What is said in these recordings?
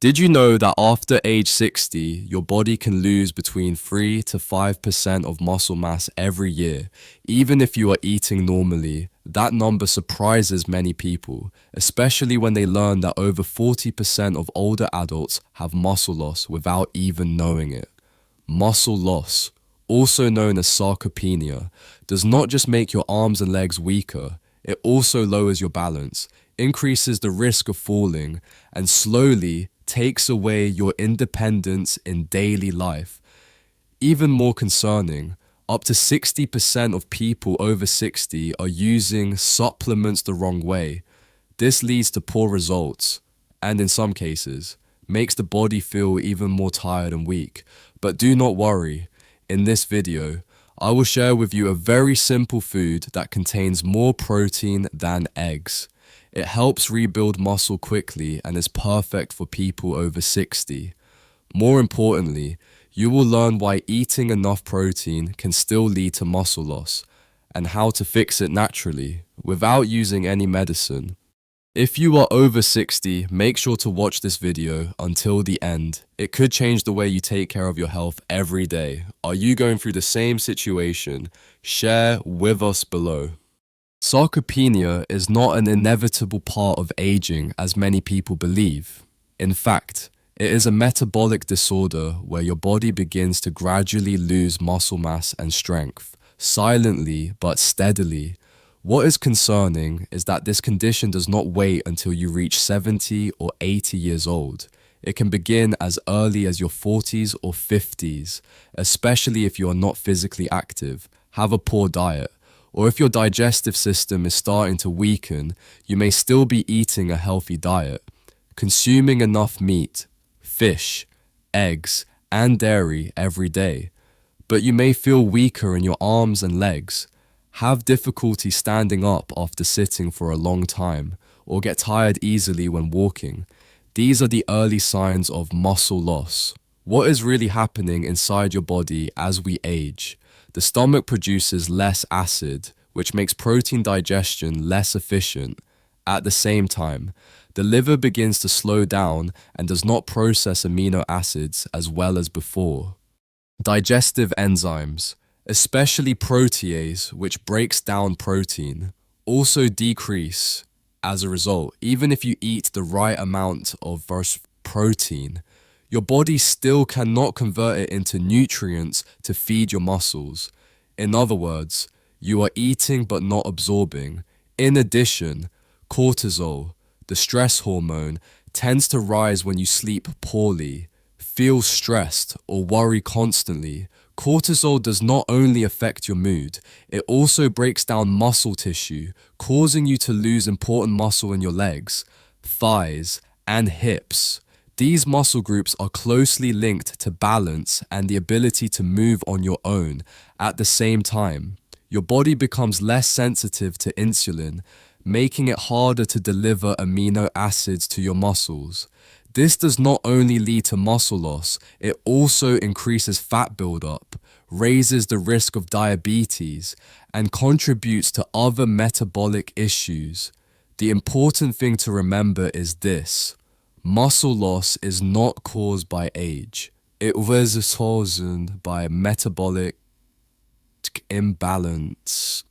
Did you know that after age 60, your body can lose between 3 to 5% of muscle mass every year? Even if you are eating normally, that number surprises many people, especially when they learn that over 40% of older adults have muscle loss without even knowing it. Muscle loss, also known as sarcopenia, does not just make your arms and legs weaker, it also lowers your balance, increases the risk of falling, and slowly takes away your independence in daily life. Even more concerning, up to 60% of people over 60 are using supplements the wrong way. This leads to poor results, and in some cases, makes the body feel even more tired and weak. But do not worry, in this video, I will share with you a very simple food that contains more protein than eggs. It helps rebuild muscle quickly and is perfect for people over 60. More importantly, you will learn why eating enough protein can still lead to muscle loss and how to fix it naturally without using any medicine. If you are over 60, make sure to watch this video until the end. It could change the way you take care of your health every day. Are you going through the same situation? Share with us below. Sarcopenia is not an inevitable part of aging as many people believe. In fact, it is a metabolic disorder where your body begins to gradually lose muscle mass and strength, silently but steadily. What is concerning is that this condition does not wait until you reach 70 or 80 years old. It can begin as early as your 40s or 50s, especially if you are not physically active, have a poor diet, or if your digestive system is starting to weaken. You may still be eating a healthy diet, consuming enough meat, fish, eggs, and dairy every day, but you may feel weaker in your arms and legs, have difficulty standing up after sitting for a long time, or get tired easily when walking. These are the early signs of muscle loss. What is really happening inside your body as we age? The stomach produces less acid, which makes protein digestion less efficient. At the same time, the liver begins to slow down and does not process amino acids as well as before. Digestive enzymes, especially protease, which breaks down protein, also decrease as a result. Even if you eat the right amount of protein, your body still cannot convert it into nutrients to feed your muscles. In other words, you are eating but not absorbing. In addition, cortisol, the stress hormone, tends to rise when you sleep poorly, feel stressed, or worry constantly. Cortisol does not only affect your mood, it also breaks down muscle tissue, causing you to lose important muscle in your legs, thighs, and hips. These muscle groups are closely linked to balance and the ability to move on your own. At the same time, your body becomes less sensitive to insulin, making it harder to deliver amino acids to your muscles. This does not only lead to muscle loss, it also increases fat buildup, raises the risk of diabetes, and contributes to other metabolic issues. The important thing to remember is this: muscle loss is not caused by age. It was caused by metabolic imbalance.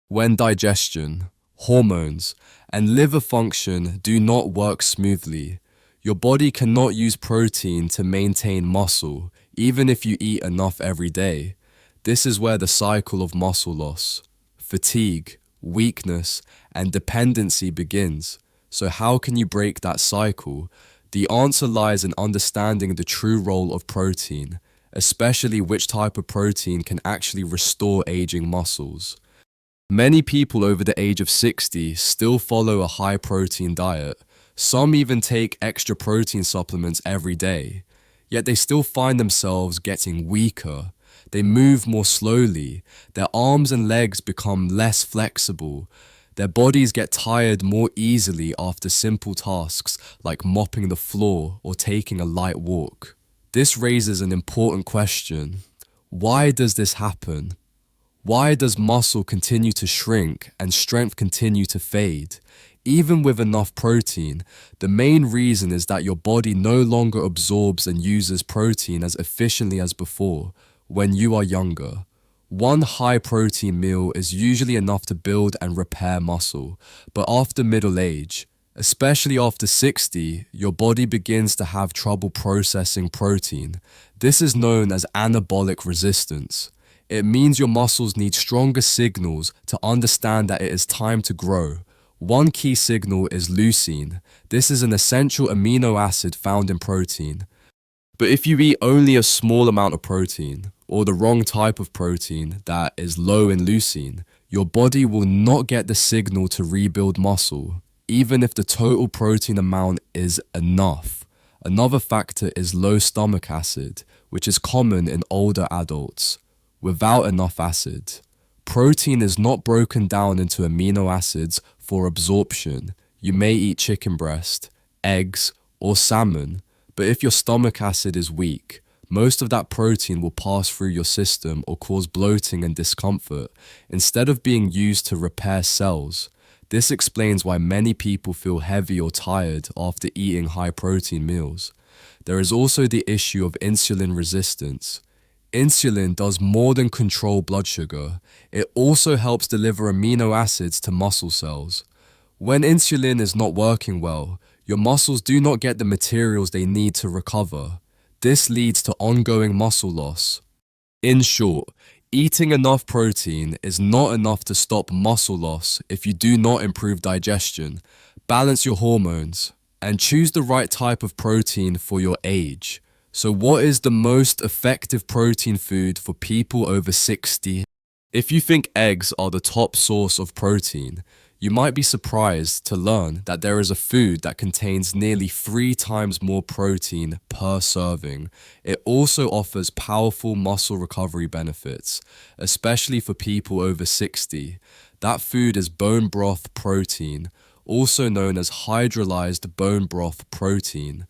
When digestion, hormones, and liver function do not work smoothly, your body cannot use protein to maintain muscle, even if you eat enough every day. This is where the cycle of muscle loss, fatigue, weakness, and dependency begins. So how can you break that cycle? The answer lies in understanding the true role of protein, especially which type of protein can actually restore aging muscles. Many people over the age of 60 still follow a high protein diet. Some even take extra protein supplements every day. Yet they still find themselves getting weaker. They move more slowly. Their arms and legs become less flexible. Their bodies get tired more easily after simple tasks like mopping the floor or taking a light walk. This raises an important question. Why does this happen? Why does muscle continue to shrink and strength continue to fade? Even with enough protein, the main reason is that your body no longer absorbs and uses protein as efficiently as before when you are younger. One high protein meal is usually enough to build and repair muscle, but after middle age, especially after 60, your body begins to have trouble processing protein. This is known as anabolic resistance. It means your muscles need stronger signals to understand that it is time to grow. One key signal is leucine. This is an essential amino acid found in protein. But if you eat only a small amount of protein, or the wrong type of protein that is low in leucine, your body will not get the signal to rebuild muscle, even if the total protein amount is enough. Another factor is low stomach acid, which is common in older adults. Without enough acid, protein is not broken down into amino acids for absorption. You may eat chicken breast, eggs, or salmon, but if your stomach acid is weak, most of that protein will pass through your system or cause bloating and discomfort instead of being used to repair cells. This explains why many people feel heavy or tired after eating high protein meals. There is also the issue of insulin resistance. Insulin does more than control blood sugar. It also helps deliver amino acids to muscle cells. When insulin is not working well, your muscles do not get the materials they need to recover. This leads to ongoing muscle loss. In short, eating enough protein is not enough to stop muscle loss if you do not improve digestion, balance your hormones, and choose the right type of protein for your age. So what is the most effective protein food for people over 60? If you think eggs are the top source of protein, you might be surprised to learn that there is a food that contains nearly 3 times more protein per serving. It also offers powerful muscle recovery benefits, especially for people over 60. That food is bone broth protein, also known as hydrolyzed bone broth protein.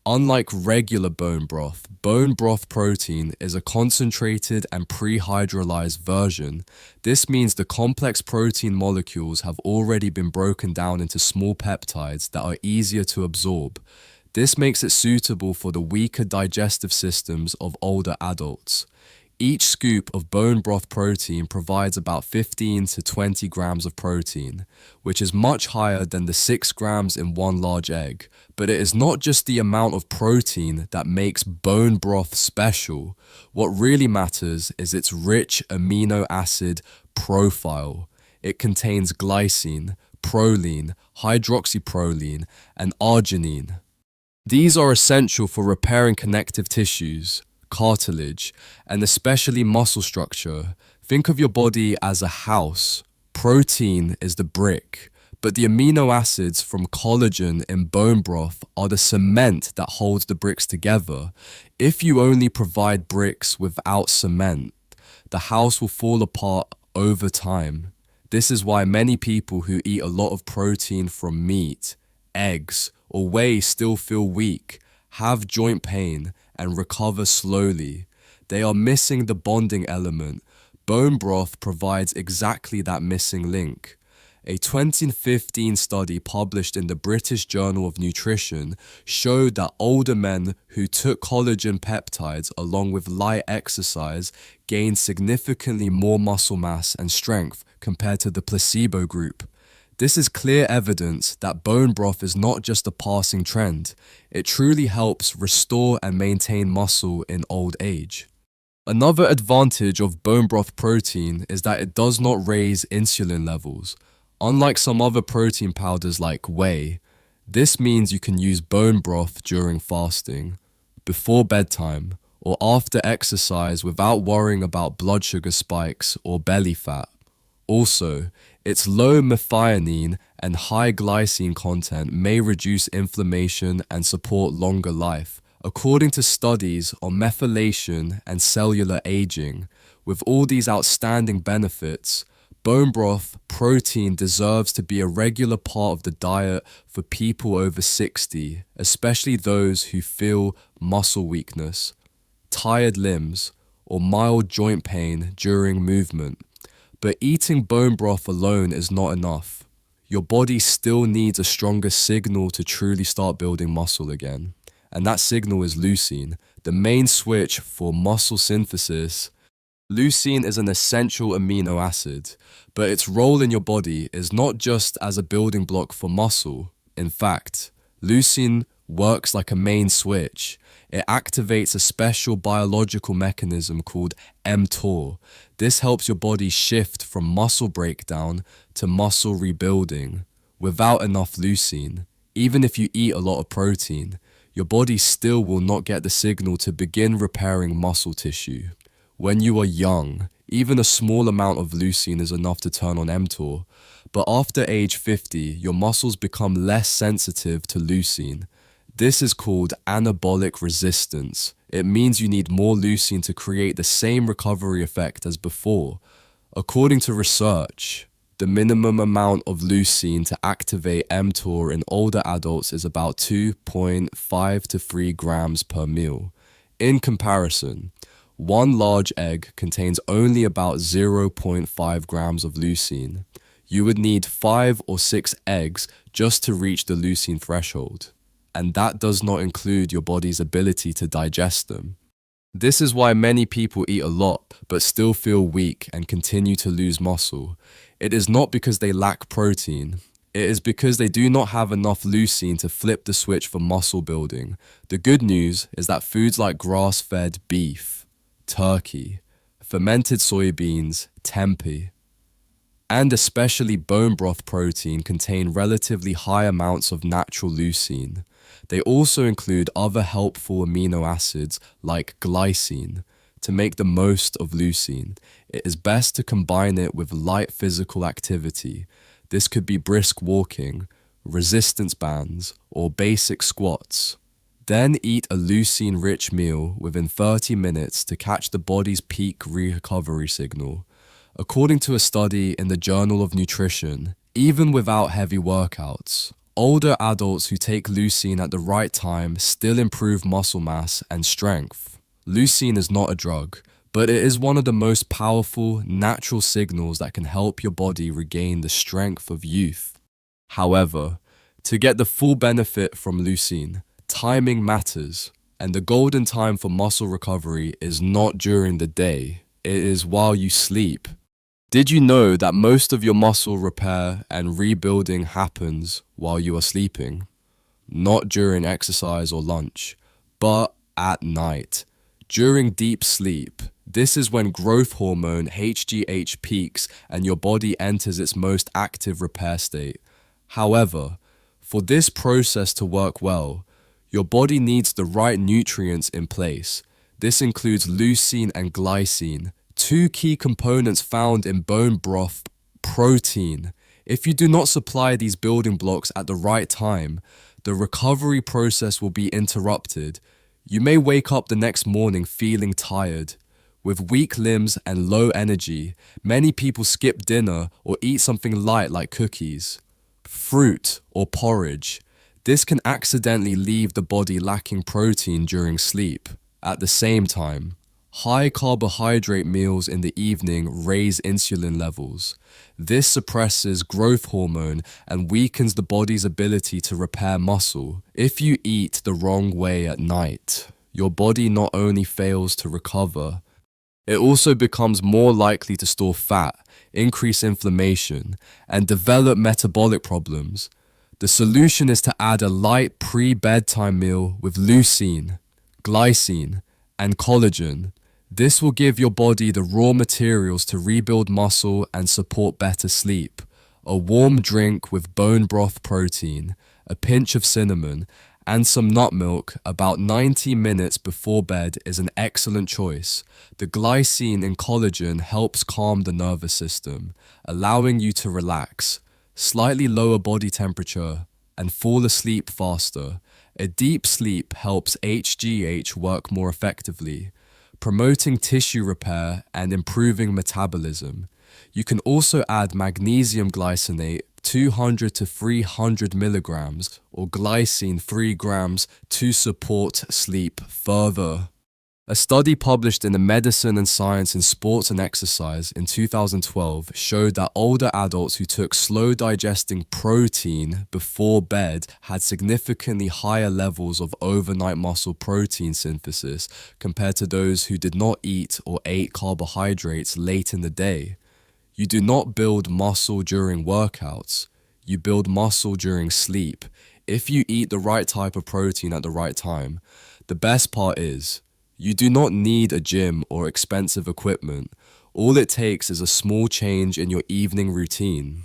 Unlike regular bone broth protein is a concentrated and pre-hydrolyzed version. This means the complex protein molecules have already been broken down into small peptides that are easier to absorb. This makes it suitable for the weaker digestive systems of older adults. Each scoop of bone broth protein provides about 15 to 20 grams of protein, which is much higher than the 6 grams in one large egg. But it is not just the amount of protein that makes bone broth special. What really matters is its rich amino acid profile. It contains glycine, proline, hydroxyproline, and arginine. These are essential for repairing connective tissues, cartilage, and especially muscle structure. Think of your body as a house. Protein is the brick, but the amino acids from collagen in bone broth are the cement that holds the bricks together. If you only provide bricks without cement, the house will fall apart over time. This is why many people who eat a lot of protein from meat, eggs, or whey still feel weak, have joint pain, and recover slowly. They are missing the bonding element. Bone broth provides exactly that missing link. A 2015 study published in the British Journal of Nutrition showed that older men who took collagen peptides along with light exercise gained significantly more muscle mass and strength compared to the placebo group. This is clear evidence that bone broth is not just a passing trend. It truly helps restore and maintain muscle in old age. Another advantage of bone broth protein is that it does not raise insulin levels. Unlike some other protein powders like whey, this means you can use bone broth during fasting, before bedtime, or after exercise without worrying about blood sugar spikes or belly fat. Also, its low methionine and high glycine content may reduce inflammation and support longer life. According to studies on methylation and cellular aging, with all these outstanding benefits, bone broth protein deserves to be a regular part of the diet for people over 60, especially those who feel muscle weakness, tired limbs, or mild joint pain during movement. But eating bone broth alone is not enough. your body still needs a stronger signal to truly start building muscle again. And that signal is leucine, the main switch for muscle synthesis. Leucine is an essential amino acid, but its role in your body is not just as a building block for muscle. In fact, leucine works like a main switch. It activates a special biological mechanism called mTOR. This helps your body shift from muscle breakdown to muscle rebuilding. Without enough leucine, even if you eat a lot of protein, your body still will not get the signal to begin repairing muscle tissue. When you are young, even a small amount of leucine is enough to turn on mTOR, but after age 50, your muscles become less sensitive to leucine. This is called anabolic resistance. It means you need more leucine to create the same recovery effect as before. According to research, the minimum amount of leucine to activate mTOR in older adults is about 2.5 to 3 grams per meal. In comparison, one large egg contains only about 0.5 grams of leucine. You would need 5 or 6 eggs just to reach the leucine threshold. And that does not include your body's ability to digest them. This is why many people eat a lot but still feel weak and continue to lose muscle. It is not because they lack protein. It is because they do not have enough leucine to flip the switch for muscle building. The good news is that foods like grass-fed beef, turkey, fermented soybeans, tempeh, and especially bone broth protein contain relatively high amounts of natural leucine. They also include other helpful amino acids like glycine. To make the most of leucine, it is best to combine it with light physical activity. This could be brisk walking, resistance bands, or basic squats. Then eat a leucine-rich meal within 30 minutes to catch the body's peak recovery signal. According to a study in the Journal of Nutrition, even without heavy workouts, older adults who take leucine at the right time still improve muscle mass and strength. Leucine is not a drug, but it is one of the most powerful natural signals that can help your body regain the strength of youth. However, to get the full benefit from leucine, timing matters, and the golden time for muscle recovery is not during the day, it is while you sleep. Did you know that most of your muscle repair and rebuilding happens while you are sleeping? Not during exercise or lunch, but at night. During deep sleep, this is when growth hormone HGH peaks and your body enters its most active repair state. However, for this process to work well, your body needs the right nutrients in place. This includes leucine and glycine, two key components found in bone broth protein. If you do not supply these building blocks at the right time, the recovery process will be interrupted. You may wake up the next morning feeling tired. With weak limbs and low energy, many people skip dinner or eat something light like cookies, fruit, or porridge. This can accidentally leave the body lacking protein during sleep. At the same time, high carbohydrate meals in the evening raise insulin levels. This suppresses growth hormone and weakens the body's ability to repair muscle. If you eat the wrong way at night, your body not only fails to recover, it also becomes more likely to store fat, increase inflammation, and develop metabolic problems. The solution is to add a light pre-bedtime meal with leucine, glycine, and collagen. This will give your body the raw materials to rebuild muscle and support better sleep. A warm drink with bone broth protein, a pinch of cinnamon, and some nut milk about 90 minutes before bed is an excellent choice. The glycine in collagen helps calm the nervous system, allowing you to relax, slightly lower body temperature, and fall asleep faster. A deep sleep helps HGH work more effectively, promoting tissue repair and improving metabolism. You can also add magnesium glycinate 200 to 300 milligrams or glycine 3 grams to support sleep further. A study published in the Medicine and Science in Sports and Exercise in 2012 showed that older adults who took slow digesting protein before bed had significantly higher levels of overnight muscle protein synthesis compared to those who did not eat or ate carbohydrates late in the day. You do not build muscle during workouts. You build muscle during sleep. If you eat the right type of protein at the right time. The best part is, you do not need a gym or expensive equipment. All it takes is a small change in your evening routine.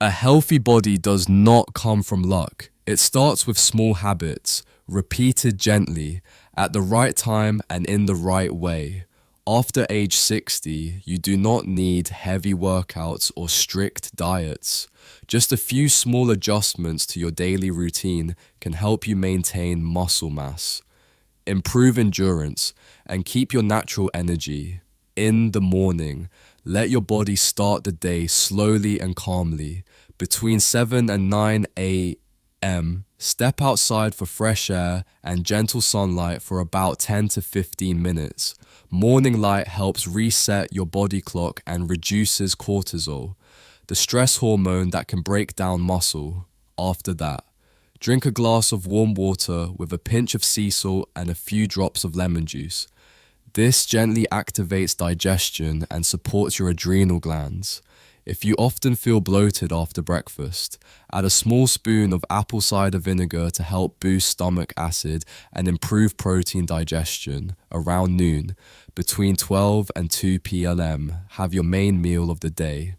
A healthy body does not come from luck. It starts with small habits, repeated gently, at the right time and in the right way. After age 60, you do not need heavy workouts or strict diets. Just a few small adjustments to your daily routine can help you maintain muscle mass, improve endurance, and keep your natural energy. In the morning, let your body start the day slowly and calmly. Between 7 and 9 a.m., step outside for fresh air and gentle sunlight for about 10 to 15 minutes. Morning light helps reset your body clock and reduces cortisol, the stress hormone that can break down muscle. After that, drink a glass of warm water with a pinch of sea salt and a few drops of lemon juice. This gently activates digestion and supports your adrenal glands. If you often feel bloated after breakfast, add a small spoon of apple cider vinegar to help boost stomach acid and improve protein digestion. Around noon, between 12 and 2 p.m., have your main meal of the day.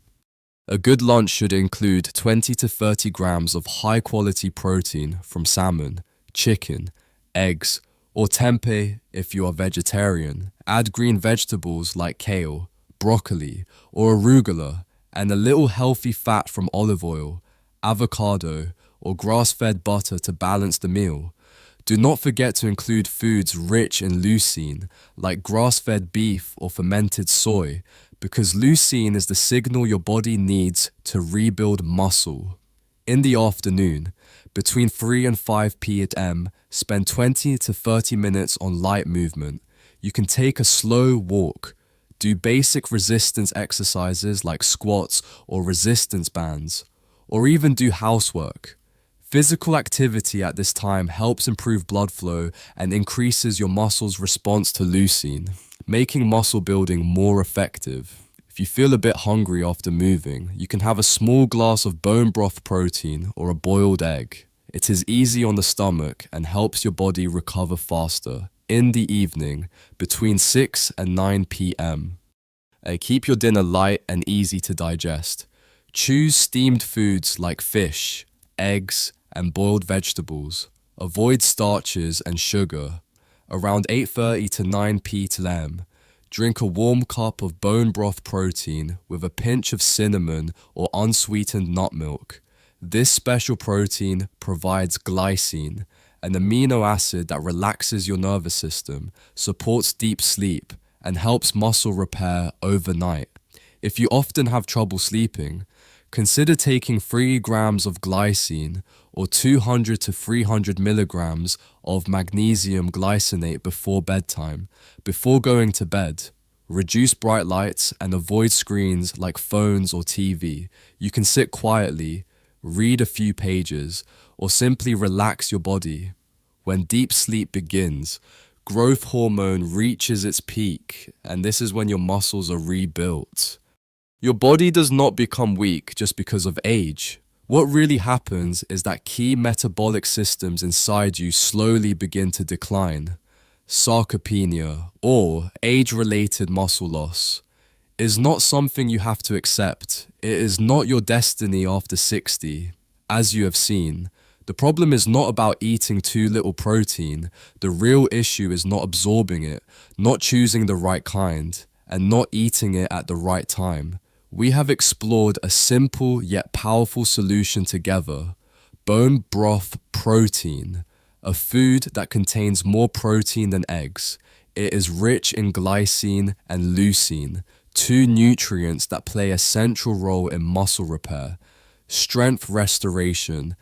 A good lunch should include 20 to 30 grams of high-quality protein from salmon, chicken, eggs, or tempeh if you are vegetarian. Add green vegetables like kale, broccoli, or arugula, and a little healthy fat from olive oil, avocado, or grass-fed butter to balance the meal. Do not forget to include foods rich in leucine, like grass-fed beef or fermented soy, because leucine is the signal your body needs to rebuild muscle. In the afternoon, between 3 and 5 p.m., spend 20 to 30 minutes on light movement. You can take a slow walk, do basic resistance exercises like squats or resistance bands, or even do housework. Physical activity at this time helps improve blood flow and increases your muscles' response to leucine, making muscle building more effective. If you feel a bit hungry after moving, you can have a small glass of bone broth protein or a boiled egg. It is easy on the stomach and helps your body recover faster. In the evening, between 6 and 9 p.m. Keep your dinner light and easy to digest. Choose steamed foods like fish, eggs, and boiled vegetables. Avoid starches and sugar. Around 8:30 to 9 p.m., drink a warm cup of bone broth protein with a pinch of cinnamon or unsweetened nut milk. This special protein provides glycine, an amino acid that relaxes your nervous system, supports deep sleep, and helps muscle repair overnight. If you often have trouble sleeping, consider taking 3 grams of glycine or 200 to 300 milligrams of magnesium glycinate before bedtime. Before going to bed, reduce bright lights and avoid screens like phones or TV. You can sit quietly, read a few pages, or simply relax your body. When deep sleep begins, growth hormone reaches its peak, and this is when your muscles are rebuilt. Your body does not become weak just because of age. What really happens is that key metabolic systems inside you slowly begin to decline. Sarcopenia, or age-related muscle loss, is not something you have to accept. It is not your destiny after 60. As you have seen, the problem is not about eating too little protein. The real issue is not absorbing it, not choosing the right kind, and not eating it at the right time. We have explored a simple yet powerful solution together: bone broth protein, a food that contains more protein than eggs. It is rich in glycine and leucine, two nutrients that play a central role in muscle repair, strength restoration,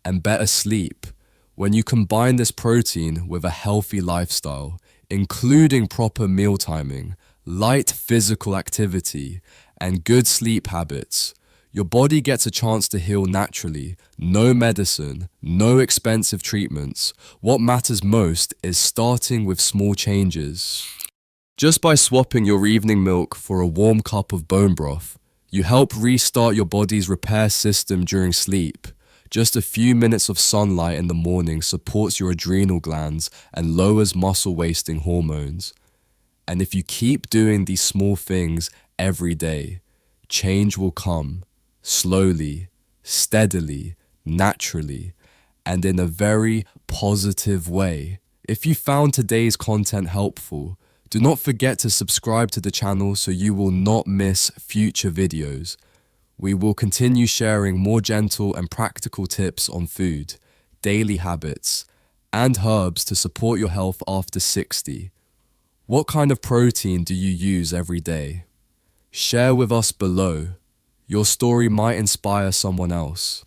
and better sleep. When you combine this protein with a healthy lifestyle, including proper meal timing, light physical activity, and good sleep habits, your body gets a chance to heal naturally. No medicine, no expensive treatments. What matters most is starting with small changes. Just by swapping your evening milk for a warm cup of bone broth, you help restart your body's repair system during sleep. Just a few minutes of sunlight in the morning supports your adrenal glands and lowers muscle wasting hormones. And if you keep doing these small things every day, change will come, slowly, steadily, naturally, and in a very positive way. If you found today's content helpful, do not forget to subscribe to the channel so you will not miss future videos. We will continue sharing more gentle and practical tips on food, daily habits, and herbs to support your health after 60. What kind of protein do you use every day? Share with us below. Your story might inspire someone else.